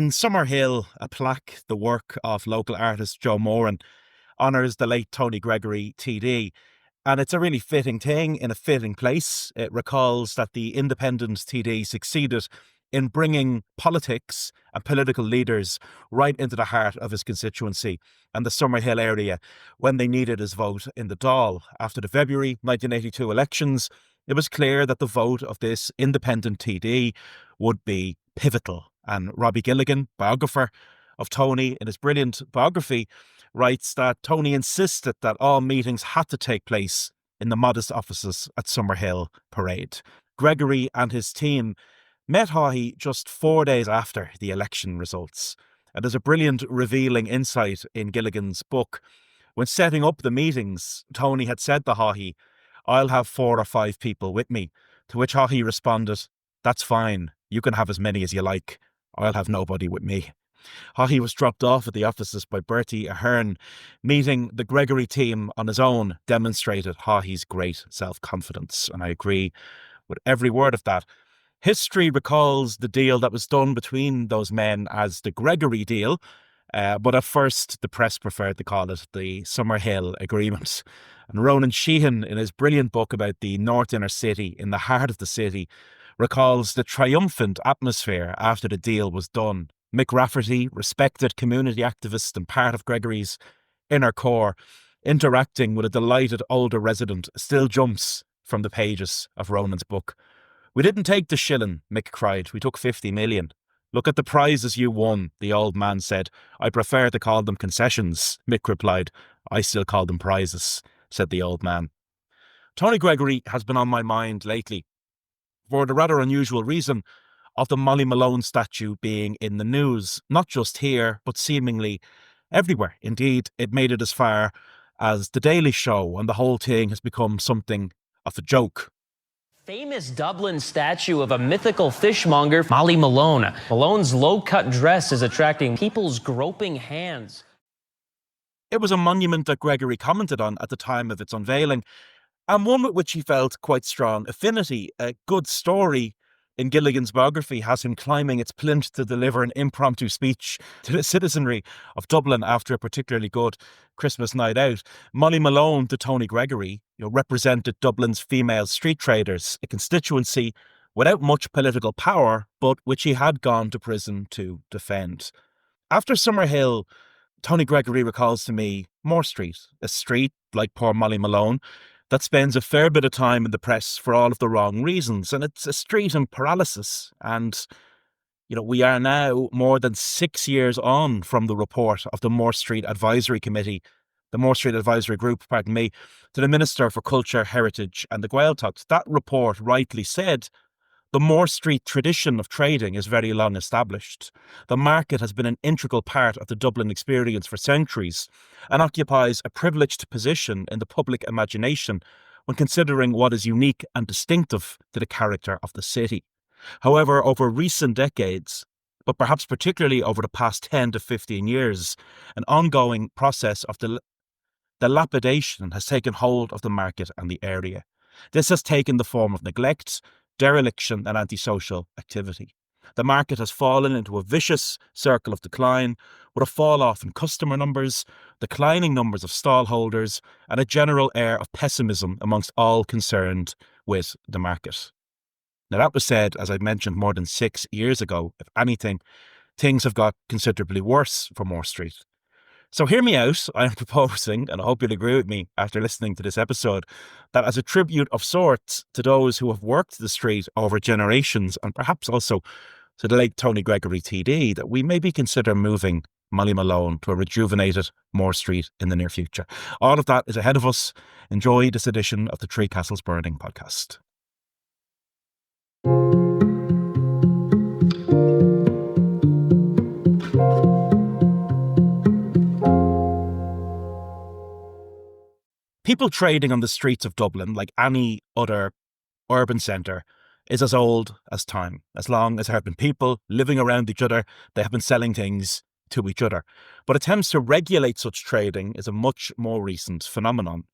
In Summerhill, a plaque, the work of local artist Joe Moran, honours the late Tony Gregory TD. And it's a really fitting thing in a fitting place. It recalls that the independent TD succeeded in bringing politics and political leaders right into the heart of his constituency and the Summerhill area when they needed his vote in the Dáil. After the February 1982 elections, it was clear that the vote of this independent TD would be pivotal. And Robbie Gilligan, biographer of Tony, in his brilliant biography, writes that Tony insisted that all meetings had to take place in the modest offices at Summerhill Parade. Gregory and his team met Haughey just 4 days after the election results. And there's a brilliant revealing insight in Gilligan's book. When setting up the meetings, Tony had said to Haughey, "I'll have 4 or 5 people with me," to which Haughey responded, "That's fine. You can have as many as you like. I'll have nobody with me." Haughey was dropped off at the offices by Bertie Ahern. Meeting the Gregory team on his own demonstrated Haughey's great self-confidence, and I agree with every word of that. History recalls the deal that was done between those men as the Gregory deal, but at first the press preferred to call it the Summerhill Agreement. And Ronan Sheehan, in his brilliant book about the North Inner City, in the heart of the city, recalls the triumphant atmosphere after the deal was done. Mick Rafferty, respected community activist and part of Gregory's inner core, interacting with a delighted older resident, still jumps from the pages of Ronan's book. "We didn't take the shilling," Mick cried. "We took 50 million. Look at the prizes you won," the old man said. "I prefer to call them concessions," Mick replied. "I still call them prizes," said the old man. Tony Gregory has been on my mind lately for the rather unusual reason of the Molly Malone statue being in the news, not just here, but seemingly everywhere. Indeed, it made it as far as The Daily Show, and the whole thing has become something of a joke. Famous Dublin statue of a mythical fishmonger, Molly Malone. Malone's low-cut dress is attracting people's groping hands. It was a monument that Gregory commented on at the time of its unveiling, and one with which he felt quite strong affinity. A good story in Gilligan's biography has him climbing its plinth to deliver an impromptu speech to the citizenry of Dublin after a particularly good Christmas night out. Molly Malone, to Tony Gregory, represented Dublin's female street traders, a constituency without much political power, but which he had gone to prison to defend. After Summerhill, Tony Gregory recalls to me Moore Street, a street, like poor Molly Malone, that spends a fair bit of time in the press for all of the wrong reasons. And it's a street in paralysis. And, we are now more than 6 years on from the report of the Moore Street Advisory Committee, the Moore Street Advisory Group, to the Minister for Culture, Heritage and the Gaeltacht. That report rightly said, the Moore Street tradition of trading is very long established. The market has been an integral part of the Dublin experience for centuries and occupies a privileged position in the public imagination when considering what is unique and distinctive to the character of the city. However, over recent decades, but perhaps particularly over the past 10 to 15 years, an ongoing process of dilapidation has taken hold of the market and the area. This has taken the form of neglect, dereliction and antisocial activity. The market has fallen into a vicious circle of decline, with a fall-off in customer numbers, declining numbers of stallholders, and a general air of pessimism amongst all concerned with the market. Now, that was said, as I mentioned, more than 6 years ago. If anything, things have got considerably worse for Moore Street. So hear me out. I am proposing, and I hope you'll agree with me after listening to this episode, that as a tribute of sorts to those who have worked the street over generations, and perhaps also to the late Tony Gregory TD, that we maybe consider moving Molly Malone to a rejuvenated Moore Street in the near future. All of that is ahead of us. Enjoy this edition of the Three Castles Burning podcast. People trading on the streets of Dublin, like any other urban centre, is as old as time. As long as there have been people living around each other, they have been selling things to each other. But attempts to regulate such trading is a much more recent phenomenon.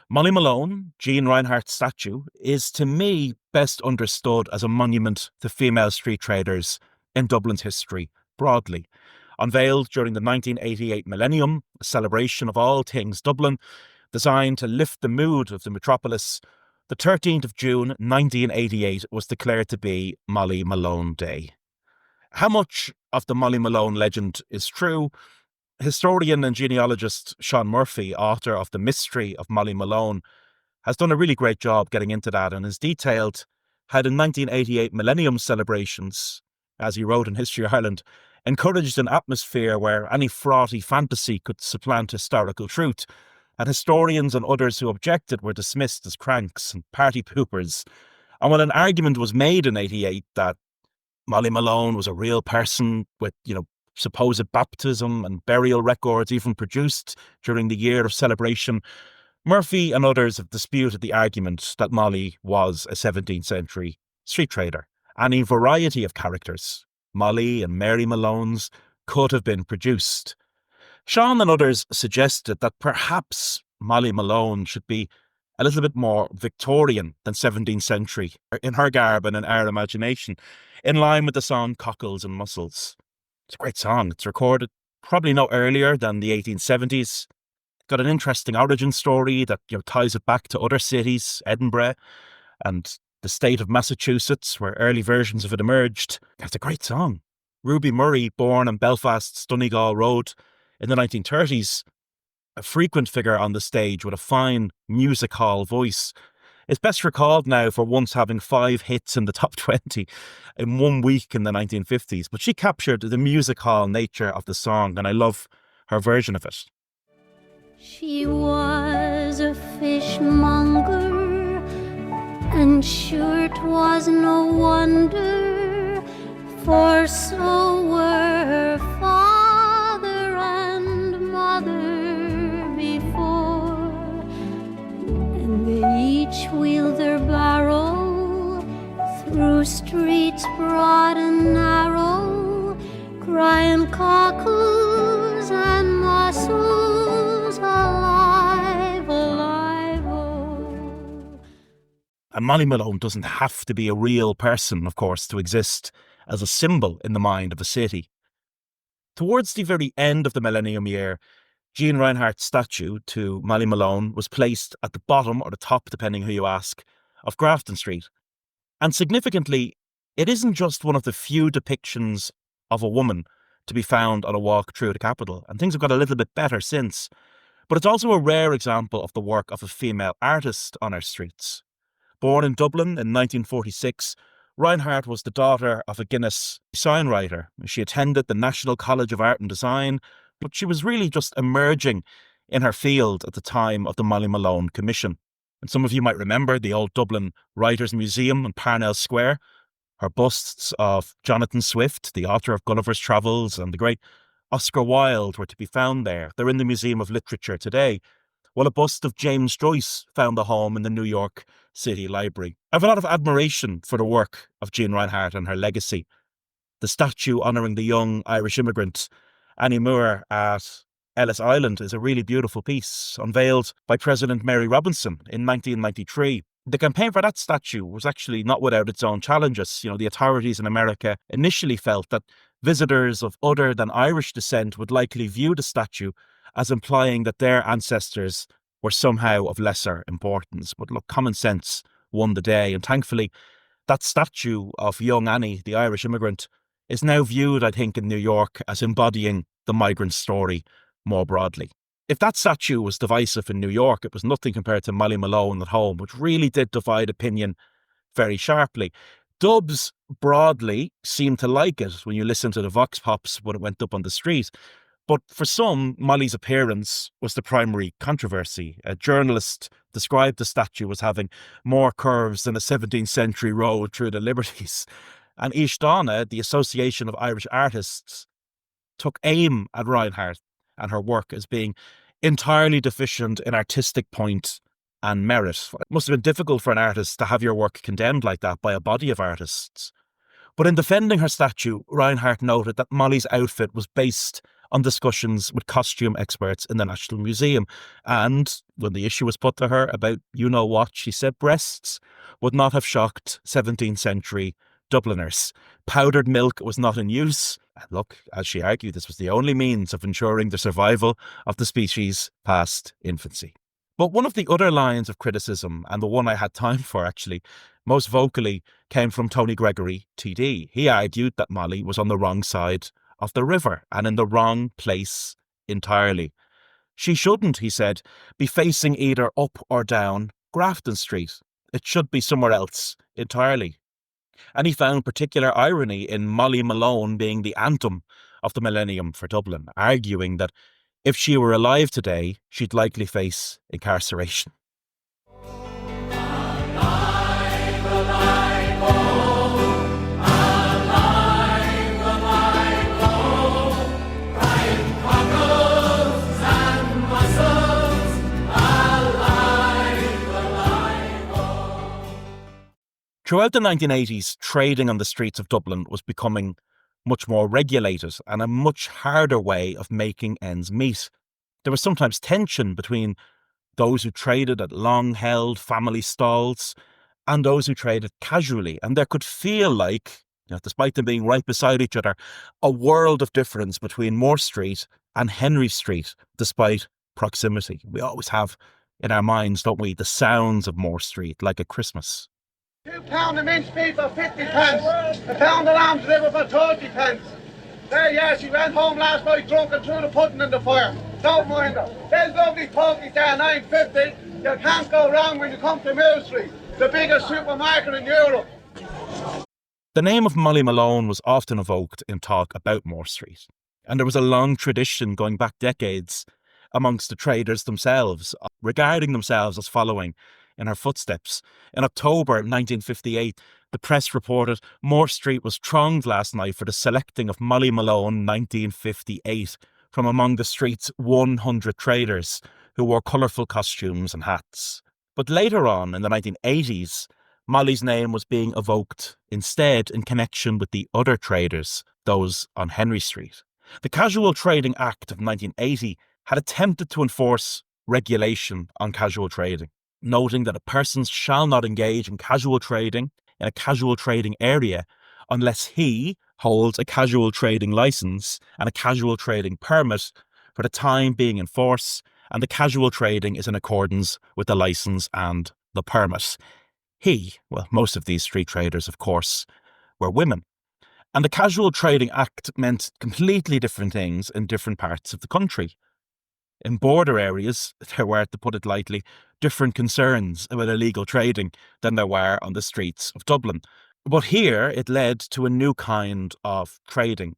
Molly Malone, Jeanne Rynhart's statue, is to me best understood as a monument to female street traders in Dublin's history broadly. Unveiled during the 1988 millennium, a celebration of all things Dublin, designed to lift the mood of the metropolis, the 13th of June 1988 was declared to be Molly Malone Day. How much of the Molly Malone legend is true? Historian and genealogist Sean Murphy, author of The Mystery of Molly Malone, has done a really great job getting into that and has detailed how the 1988 millennium celebrations, as he wrote in History Ireland, encouraged an atmosphere where any frothy fantasy could supplant historical truth, and historians and others who objected were dismissed as cranks and party poopers. And when an argument was made in 88 that Molly Malone was a real person with, supposed baptism and burial records even produced during the year of celebration, Murphy and others have disputed the argument that Molly was a 17th century street trader. Any variety of characters, Molly and Mary Malone's, could have been produced. Sean and others suggested that perhaps Molly Malone should be a little bit more Victorian than 17th century in her garb and in our imagination, in line with the song Cockles and Mussels. It's a great song. It's recorded probably no earlier than the 1870s. Got an interesting origin story that ties it back to other cities, Edinburgh and the state of Massachusetts, where early versions of it emerged. It's a great song. Ruby Murray, born on Belfast's Donegal Road in the 1930s, a frequent figure on the stage with a fine music hall voice, is best recalled now for once having 5 hits in the top 20 in 1 week in the 1950s. But she captured the music hall nature of the song, and I love her version of it. She was a fishmonger, and sure 'twas no wonder, for so were her father and mother before, and they each wheeled their barrow through streets broad and narrow, crying cockles and mussels, alive, alive, oh. And Molly Malone doesn't have to be a real person, of course, to exist as a symbol in the mind of a city. Towards the very end of the millennium year, Jeanne Rynhart's statue to Molly Malone was placed at the bottom or the top, depending who you ask, of Grafton Street. And significantly, it isn't just one of the few depictions of a woman to be found on a walk through the capital, and things have got a little bit better since. But it's also a rare example of the work of a female artist on our streets. Born in Dublin in 1946, Rynhart was the daughter of a Guinness signwriter. She attended the National College of Art and Design, but she was really just emerging in her field at the time of the Molly Malone Commission. And some of you might remember the old Dublin Writers' Museum on Parnell Square. Her busts of Jonathan Swift, the author of Gulliver's Travels, and the great Oscar Wilde were to be found there. They're in the Museum of Literature today. While a bust of James Joyce found a home in the New York City Library. I have a lot of admiration for the work of Jeanne Rynhart and her legacy. The statue honouring the young Irish immigrant Annie Moore at Ellis Island is a really beautiful piece, unveiled by President Mary Robinson in 1993. The campaign for that statue was actually not without its own challenges. The authorities in America initially felt that visitors of other than Irish descent would likely view the statue as implying that their ancestors were somehow of lesser importance. But look, common sense won the day, and thankfully that statue of young Annie, the Irish immigrant, is now viewed, I think, in New York as embodying the migrant story more broadly. If that statue was divisive in New York, it was nothing compared to Molly Malone at home, which really did divide opinion very sharply. Dubs broadly seemed to like it when you listen to the vox pops when it went up on the street. But for some, Molly's appearance was the primary controversy. A journalist described the statue as having more curves than a 17th century road through the Liberties. And Ishdana, the Association of Irish Artists, took aim at Rynhart and her work as being entirely deficient in artistic point and merit. It must have been difficult for an artist to have your work condemned like that by a body of artists. But in defending her statue, Rynhart noted that Molly's outfit was based on discussions with costume experts in the National Museum. And when the issue was put to her about you-know-what, she said breasts would not have shocked 17th century Dubliners. Powdered milk was not in use. And look, as she argued, this was the only means of ensuring the survival of the species past infancy. But one of the other lines of criticism, and the one I had time for actually, most vocally, came from Tony Gregory, TD. He argued that Molly was on the wrong side of the river and in the wrong place entirely. She shouldn't, he said, be facing either up or down Grafton Street. It should be somewhere else entirely. And he found particular irony in Molly Malone being the anthem of the millennium for Dublin, arguing that if she were alive today, she'd likely face incarceration. Throughout the 1980s, trading on the streets of Dublin was becoming much more regulated and a much harder way of making ends meet. There was sometimes tension between those who traded at long-held family stalls and those who traded casually, and there could feel like, despite them being right beside each other, a world of difference between Moore Street and Henry Street, despite proximity. We always have in our minds, don't we, the sounds of Moore Street, like at Christmas. £2 of mince beef for 50 pence. A pound of lamb's liver for 30 pence. There, yeah, she went home last night drunk and threw the pudding in the fire. Don't mind her. There's lovely turkeys there, $9.50. You can't go wrong when you come to Mill Street, the biggest supermarket in Europe. The name of Molly Malone was often evoked in talk about Moore Street, and there was a long tradition going back decades amongst the traders themselves, regarding themselves as following in her footsteps. In October 1958, the press reported Moore Street was thronged last night for the selecting of Molly Malone 1958 from among the street's 100 traders who wore colourful costumes and hats. But later on, in the 1980s, Molly's name was being evoked instead in connection with the other traders, those on Henry Street. The Casual Trading Act of 1980 had attempted to enforce regulation on casual trading, noting that a person shall not engage in casual trading in a casual trading area unless he holds a casual trading licence and a casual trading permit for the time being in force, and the casual trading is in accordance with the licence and the permit. Most of these street traders, of course, were women. And the Casual Trading Act meant completely different things in different parts of the country. In border areas, there were, to put it lightly, different concerns about illegal trading than there were on the streets of Dublin. But here, it led to a new kind of trading.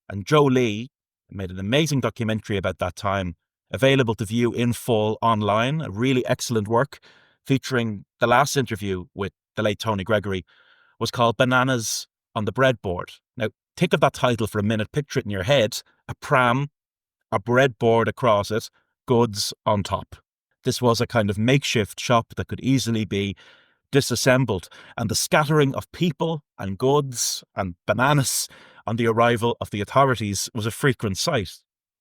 And Joe Lee made an amazing documentary about that time, available to view in full online, a really excellent work, featuring the last interview with the late Tony Gregory, was called Bananas on the Breadboard. Now, think of that title for a minute, picture it in your head, a pram, a breadboard across it, goods on top. This was a kind of makeshift shop that could easily be disassembled, and the scattering of people and goods and bananas on the arrival of the authorities was a frequent sight.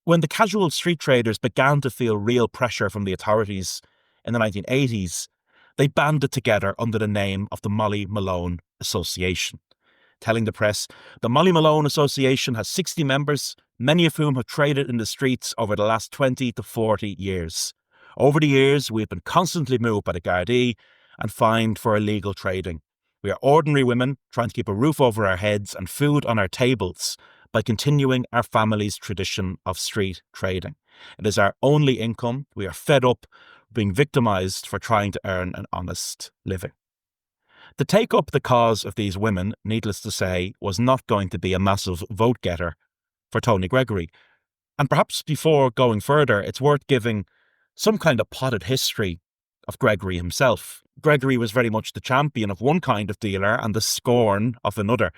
When the casual street traders began to feel real pressure from the authorities in the 1980s, they banded together under the name of the Molly Malone Association, telling the press, the Molly Malone Association has 60 members, many of whom have traded in the streets over the last 20 to 40 years. Over the years, we've been constantly moved by the Gardaí and fined for illegal trading. We are ordinary women trying to keep a roof over our heads and food on our tables by continuing our family's tradition of street trading. It is our only income. We are fed up being victimised for trying to earn an honest living. To take up the cause of these women, needless to say, was not going to be a massive vote getter for Tony Gregory. And perhaps before going further, it's worth giving some kind of potted history of Gregory himself. Gregory was very much the champion of one kind of dealer and the scorn of another.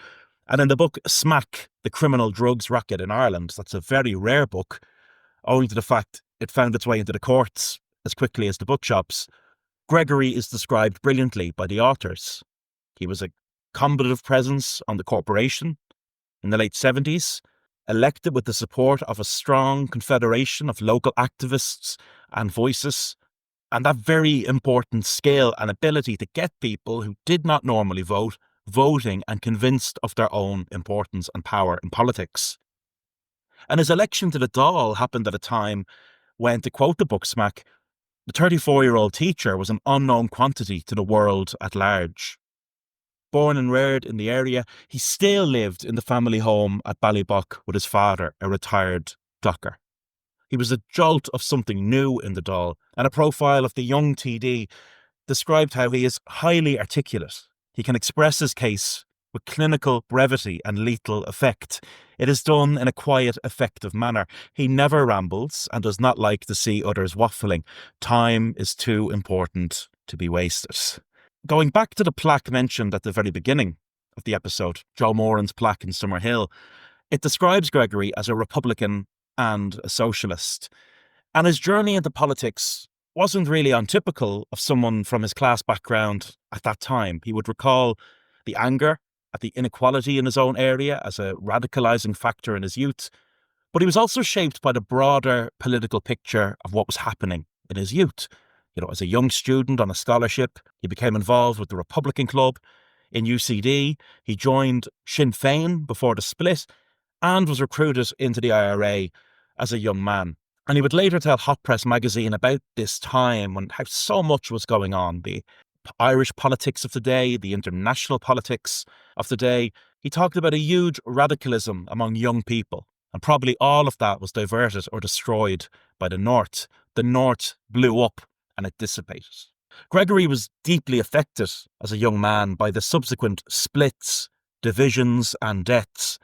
And in the book Smack, The Criminal Drugs Racket in Ireland, that's a very rare book, owing to the fact it found its way into the courts as quickly as the bookshops, Gregory is described brilliantly by the authors. He was a combative presence on the corporation in the late 70s, elected with the support of a strong confederation of local activists and voices, and that very important skill and ability to get people who did not normally vote voting, and convinced of their own importance and power in politics. And his election to the Dáil happened at a time when, to quote the Booksmack, the 34-year-old teacher was an unknown quantity to the world at large. Born and reared in the area, he still lived in the family home at Ballybock with his father, a retired docker. He was a jolt of something new in the Dáil, and a profile of the young TD described how he is highly articulate. He can express his case with clinical brevity and lethal effect. It is done in a quiet, effective manner. He never rambles and does not like to see others waffling. Time is too important to be wasted. Going back to the plaque mentioned at the very beginning of the episode, Joe Moran's plaque in Summerhill, it describes Gregory as a Republican and a socialist. And his journey into politics wasn't really untypical of someone from his class background at that time. He would recall the anger at the inequality in his own area as a radicalising factor in his youth, but he was also shaped by the broader political picture of what was happening in his youth. As a young student on a scholarship, he became involved with the Republican Club. In UCD, he joined Sinn Féin before the split and was recruited into the IRA as a young man. And he would later tell Hot Press magazine about this time when how so much was going on, the Irish politics of the day, the international politics of the day. He talked about a huge radicalism among young people, and probably all of that was diverted or destroyed by the North. The North blew up and it dissipated. Gregory was deeply affected as a young man by the subsequent splits, divisions and deaths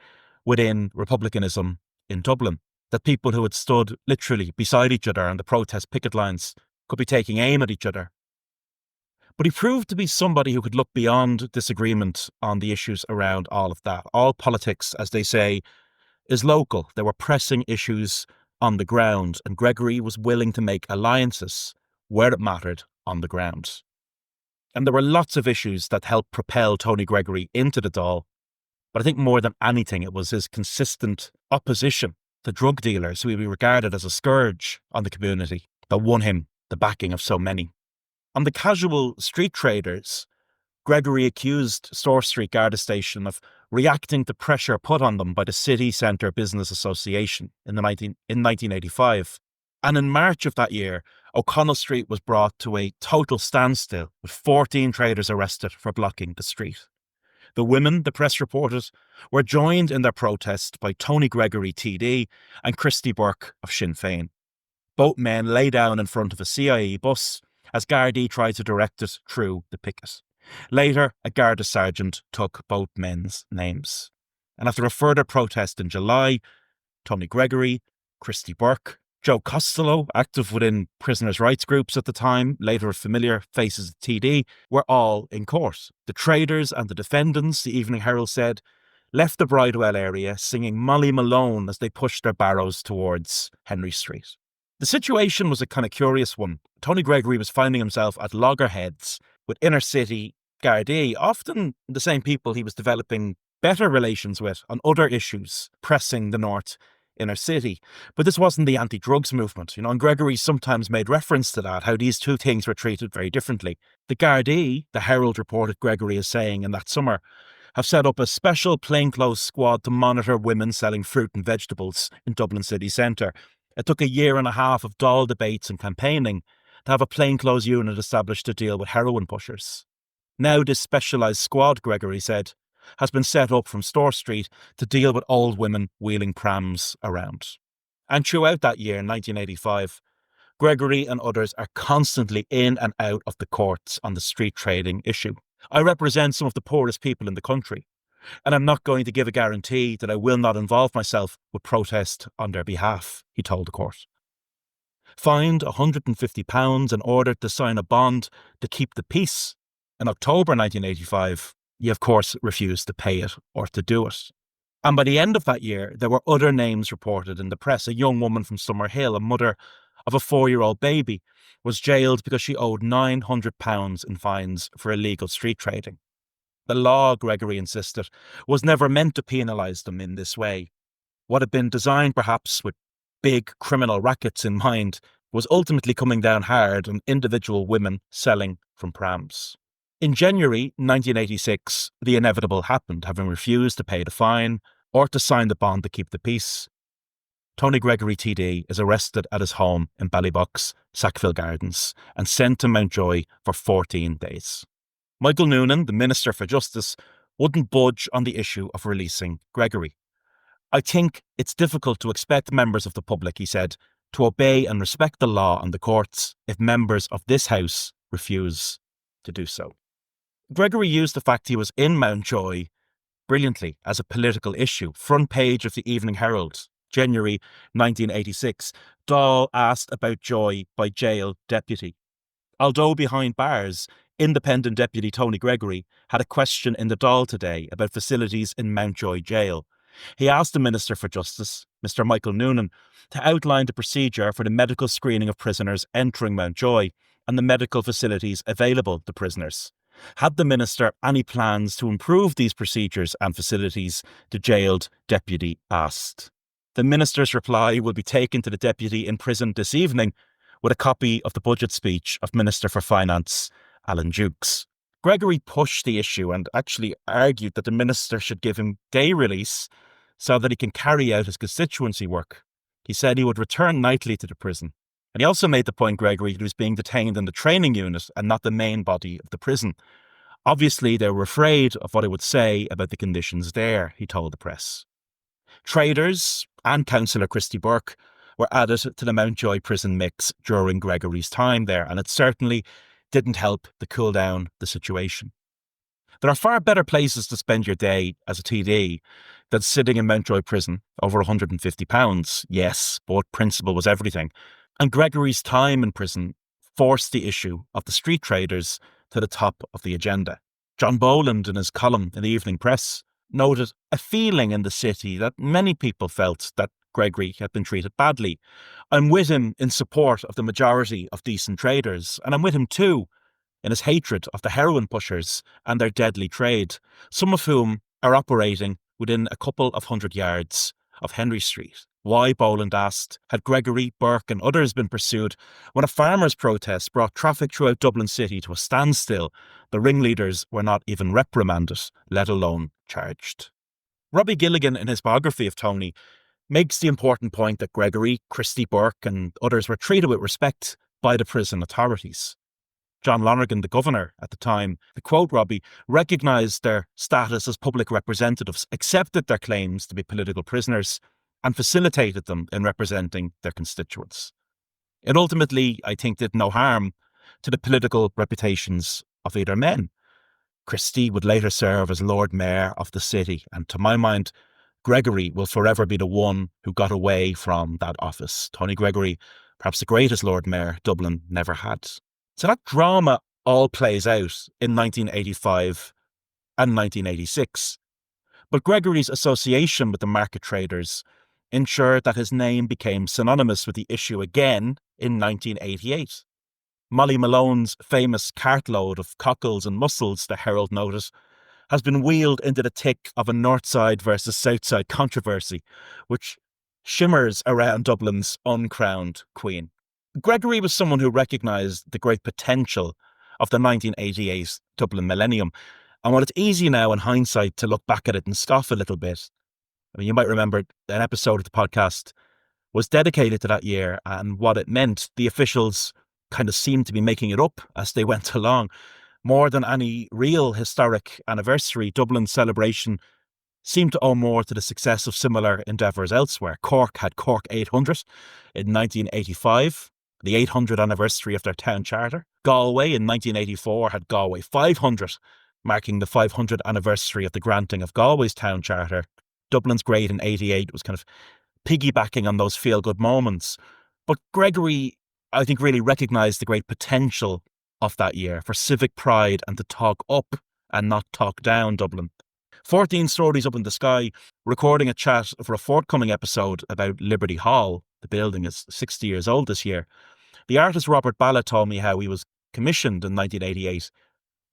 within republicanism in Dublin, that people who had stood literally beside each other on the protest picket lines could be taking aim at each other. But he proved to be somebody who could look beyond disagreement on the issues around all of that. All politics, as they say, is local. There were pressing issues on the ground, and Gregory was willing to make alliances where it mattered on the ground. And there were lots of issues that helped propel Tony Gregory into the Dáil, but I think more than anything it was his consistent opposition to drug dealers who would be regarded as a scourge on the community that won him the backing of so many. On the casual street traders, Gregory accused Store Street Garda Station of reacting to pressure put on them by the City Centre Business Association in 1985. And in March of that year, O'Connell Street was brought to a total standstill, with 14 traders arrested for blocking the street. The women, the press reported, were joined in their protest by Tony Gregory TD and Christy Burke of Sinn Féin. Both men lay down in front of a CIE bus as Gardaí tried to direct it through the picket. Later, a Garda sergeant took both men's names. And after a further protest in July, Tony Gregory, Christy Burke, Joe Costello, active within prisoners' rights groups at the time, later familiar faces of TD, were all in court. The traders and the defendants, the Evening Herald said, left the Bridewell area singing Molly Malone as they pushed their barrows towards Henry Street. The situation was a kind of curious one. Tony Gregory was finding himself at loggerheads with inner city Gardaí, often the same people he was developing better relations with on other issues pressing the North inner city. But this wasn't the anti-drugs movement, and Gregory sometimes made reference to that, how these two things were treated very differently. The Gardaí, the Herald reported Gregory as saying in that summer, have set up a special plainclothes squad to monitor women selling fruit and vegetables in Dublin city centre. It took a year and a half of Dáil debates and campaigning to have a plainclothes unit established to deal with heroin pushers. Now this specialised squad, Gregory said, has been set up from Store Street to deal with old women wheeling prams around. And throughout that year, 1985, Gregory and others are constantly in and out of the courts on the street trading issue. I represent some of the poorest people in the country, and I'm not going to give a guarantee that I will not involve myself with protest on their behalf, he told the court. Fined £150 and ordered to sign a bond to keep the peace. In October 1985, he of course refused to pay it or to do it. And by the end of that year, there were other names reported in the press. A young woman from Summerhill, a mother of a 4-year-old baby, was jailed because she owed £900 in fines for illegal street trading. The law, Gregory insisted, was never meant to penalise them in this way. What had been designed perhaps with big criminal rackets in mind was ultimately coming down hard on individual women selling from prams. In January 1986, the inevitable happened, having refused to pay the fine or to sign the bond to keep the peace. Tony Gregory TD is arrested at his home in Ballybox, Sackville Gardens, and sent to Mountjoy for 14 days. Michael Noonan, the Minister for Justice, wouldn't budge on the issue of releasing Gregory. I think it's difficult to expect members of the public, he said, to obey and respect the law and the courts if members of this House refuse to do so. Gregory used the fact he was in Mountjoy brilliantly as a political issue. Front page of the Evening Herald, January 1986. Dáil asked about Joy by jail deputy. Although behind bars, independent deputy Tony Gregory had a question in the Dáil today about facilities in Mountjoy jail. He asked the Minister for Justice, Mr. Michael Noonan, to outline the procedure for the medical screening of prisoners entering Mountjoy and the medical facilities available to prisoners. Had the Minister any plans to improve these procedures and facilities? The jailed deputy asked. The Minister's reply will be taken to the deputy in prison this evening with a copy of the budget speech of Minister for Finance, Alan Dukes. Gregory pushed the issue and actually argued that the Minister should give him day release so that he can carry out his constituency work. He said he would return nightly to the prison. And he also made the point, Gregory, that he was being detained in the training unit and not the main body of the prison. Obviously, they were afraid of what he would say about the conditions there, he told the press. Traders and Councillor Christy Burke were added to the Mountjoy prison mix during Gregory's time there, and it certainly didn't help to cool down the situation. There are far better places to spend your day as a TD than sitting in Mountjoy prison, over £150. Yes, but principle was everything. And Gregory's time in prison forced the issue of the street traders to the top of the agenda. John Boland, in his column in the Evening Press, noted a feeling in the city that many people felt that Gregory had been treated badly. I'm with him in support of the majority of decent traders, and I'm with him too in his hatred of the heroin pushers and their deadly trade, some of whom are operating within a couple of 100 yards of Henry Street. Why, Boland asked, had Gregory, Burke and others been pursued when a farmers' protest brought traffic throughout Dublin city to a standstill? The ringleaders were not even reprimanded, let alone charged. Robbie Gilligan, in his biography of Tony, makes the important point that Gregory, Christy Burke and others were treated with respect by the prison authorities. John Lonergan, the governor at the time, to quote Robbie, recognised their status as public representatives, accepted their claims to be political prisoners, and facilitated them in representing their constituents. It ultimately, I think, did no harm to the political reputations of either men. Christie would later serve as Lord Mayor of the city, and to my mind, Gregory will forever be the one who got away from that office. Tony Gregory, perhaps the greatest Lord Mayor Dublin never had. So that drama all plays out in 1985 and 1986. But Gregory's association with the market traders ensured that his name became synonymous with the issue again in 1988. Molly Malone's famous cartload of cockles and mussels, the Herald noted, has been wheeled into the thick of a North Side versus South Side controversy, which shimmers around Dublin's uncrowned queen. Gregory was someone who recognised the great potential of the 1988 Dublin millennium. And while it's easy now in hindsight to look back at it and scoff a little bit, I mean, you might remember an episode of the podcast was dedicated to that year and what it meant. The officials kind of seemed to be making it up as they went along. More than any real historic anniversary, Dublin's celebration seemed to owe more to the success of similar endeavours elsewhere. Cork had Cork 800 in 1985, the 800th anniversary of their town charter. Galway in 1984 had Galway 500, marking the 500th anniversary of the granting of Galway's town charter. Dublin's Great in 88 was kind of piggybacking on those feel-good moments. But Gregory, I think, really recognised the great potential of that year for civic pride and to talk up and not talk down Dublin. 14 Stories Up in the Sky, recording a chat for a forthcoming episode about Liberty Hall. The building is 60 years old this year. The artist Robert Ballard told me how he was commissioned in 1988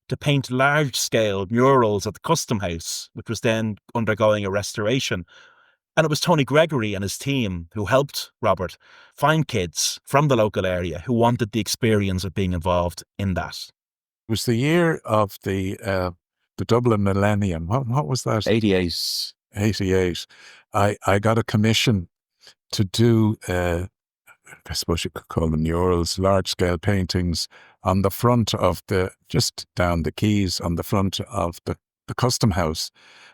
to paint large-scale murals at the Custom House, which was then undergoing a restoration. And it was Tony Gregory and his team who helped Robert find kids from the local area who wanted the experience of being involved in that. was the year of the Dublin millennium. What was that? 88. 88. I got a commission to do, I suppose you could call them murals, large-scale paintings on the front of just down the quays, on the front of the Custom House.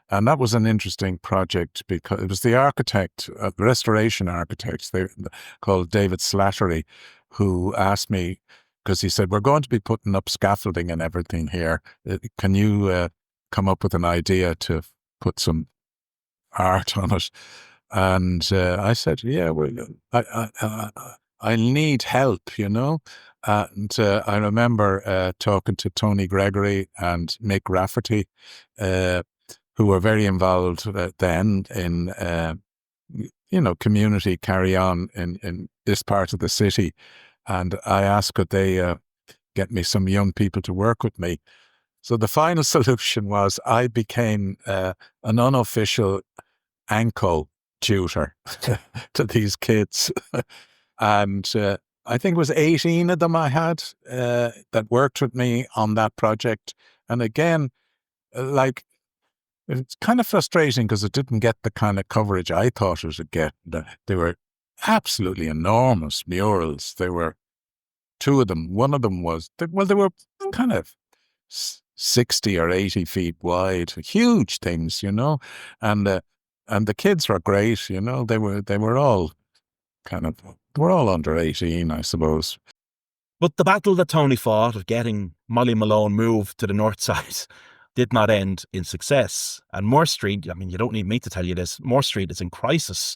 And that was an interesting project because it was the architect, restoration architects, called David Slattery, who asked me, because he said, we're going to be putting up scaffolding and everything here. Can you come up with an idea to put some art on it? And I said, yeah, well, I need help, you know. And I remember talking to Tony Gregory and Mick Rafferty, who were very involved then in, community carry on in this part of the city. And I asked, could they get me some young people to work with me? So the final solution was I became an unofficial ANCO tutor to these kids. And I think it was 18 of them I had that worked with me on that project. And again, it's kind of frustrating because it didn't get the kind of coverage I thought it would get. They were absolutely enormous murals. They were two of them. One of them was, they were kind of 60 or 80 feet wide, huge things, you know. And the kids were great, you know. They were all we're all under 18, I suppose. But the battle that Tony fought of getting Molly Malone moved to the north side did not end in success. And Moore Street, I mean, you don't need me to tell you this, Moore Street is in crisis.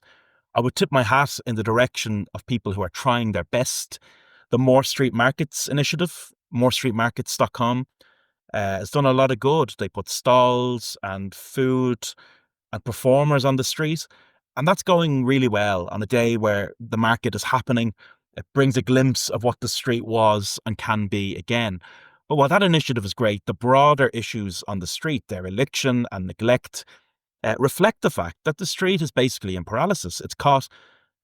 I would tip my hat in the direction of people who are trying their best. The Moore Street Markets initiative, moorestreetmarkets.com, has done a lot of good. They put stalls and food and performers on the street. And that's going really well on a day where the market is happening. It brings a glimpse of what the street was and can be again. But while that initiative is great, the broader issues on the street, their eliction and neglect, reflect the fact that the street is basically in paralysis. It's caught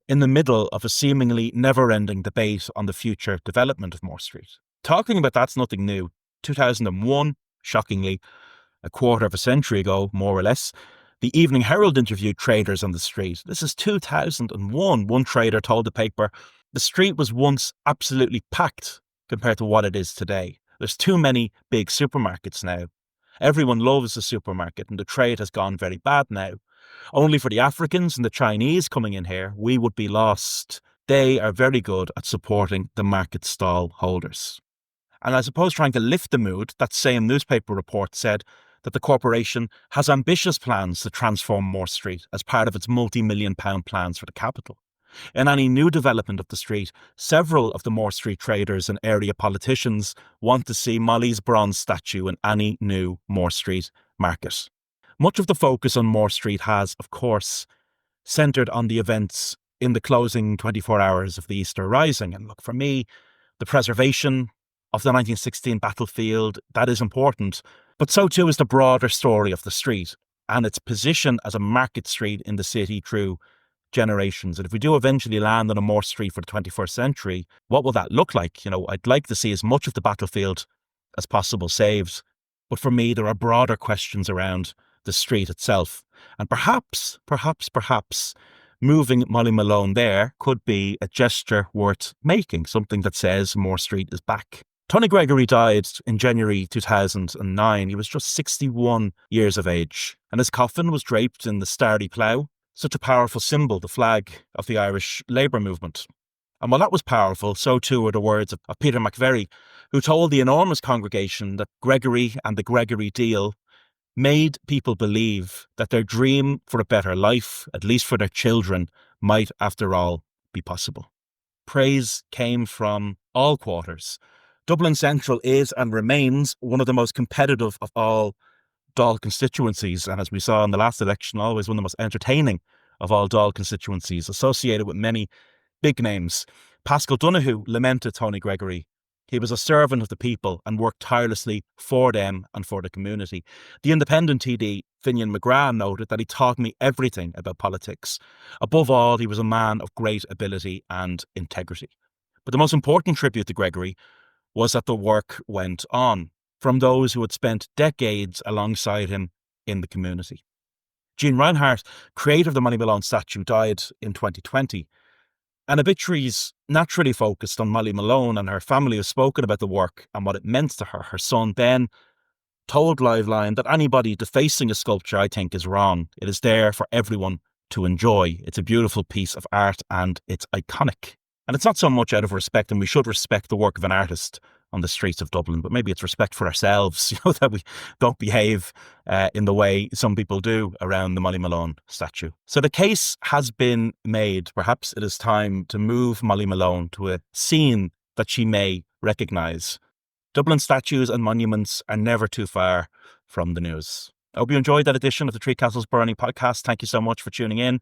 in the middle of a seemingly never-ending debate on the future development of Moore Street. Talking about that's nothing new. 2001, shockingly, a quarter of a century ago, more or less, the Evening Herald interviewed traders on the street. This is 2001. One trader told the paper, the street was once absolutely packed compared to what it is today. There's too many big supermarkets now. Everyone loves a supermarket and the trade has gone very bad now. Only for the Africans and the Chinese coming in here, we would be lost. They are very good at supporting the market stall holders. And I suppose trying to lift the mood, that same newspaper report said that the corporation has ambitious plans to transform Moore Street as part of its multi-million-pound plans for the capital. In any new development of the street, several of the Moore Street traders and area politicians want to see Molly's bronze statue in any new Moore Street market. Much of the focus on Moore Street has, of course, centred on the events in the closing 24 hours of the Easter Rising. And look, for me, the preservation of the 1916 battlefield, that is important, but so too is the broader story of the street and its position as a market street in the city through generations. And if we do eventually land on a Moore Street for the 21st century, what will that look like? You know, I'd like to see as much of the battlefield as possible saved. But for me, there are broader questions around the street itself. And perhaps, moving Molly Malone there could be a gesture worth making, something that says Moore Street is back. Tony Gregory died in January 2009. He was just 61 years of age, and his coffin was draped in the starry plough, such a powerful symbol, the flag of the Irish Labour movement. And while that was powerful, so too were the words of Peter McVerry, who told the enormous congregation that Gregory and the Gregory deal made people believe that their dream for a better life, at least for their children, might, after all, be possible. Praise came from all quarters. Dublin Central is and remains one of the most competitive of all Dáil constituencies, and as we saw in the last election, always one of the most entertaining of all Dáil constituencies, associated with many big names. Pascal Donoghue lamented Tony Gregory. He was a servant of the people and worked tirelessly for them and for the community. The independent TD, Finian McGrath, noted that he taught me everything about politics. Above all, he was a man of great ability and integrity. But the most important tribute to Gregory was that the work went on. from those who had spent decades alongside him in the community. Jeanne Rynhart, creator of the Molly Malone statue, died in 2020. And obituaries naturally focused on Molly Malone, and her family have spoken about the work and what it meant to her. Her son, Ben, told Liveline that anybody defacing a sculpture, I think, is wrong. It is there for everyone to enjoy. It's a beautiful piece of art and it's iconic. And it's not so much out of respect, and we should respect the work of an artist on the streets of Dublin, but maybe it's respect for ourselves, that we don't behave in the way some people do around the Molly Malone statue. So the case has been made. Perhaps it is time to move Molly Malone to a scene that she may recognise. Dublin statues and monuments are never too far from the news. I hope you enjoyed that edition of the Three Castles Burning podcast. Thank you so much for tuning in.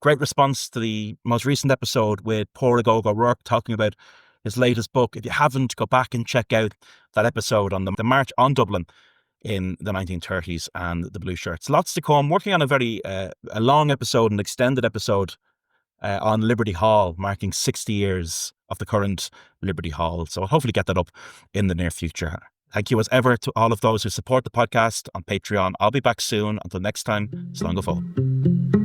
Great response to the most recent episode with Pádraig Ó O'Rourke talking about his latest book. If you haven't, go back and check out that episode on the March on Dublin in the 1930s and the Blue Shirts. Lots to come. Working on a very a long episode, an extended episode on Liberty Hall, marking 60 years of the current Liberty Hall. So I'll hopefully get that up in the near future. Thank you as ever to all of those who support the podcast on Patreon. I'll be back soon. Until next time, slán go fóill.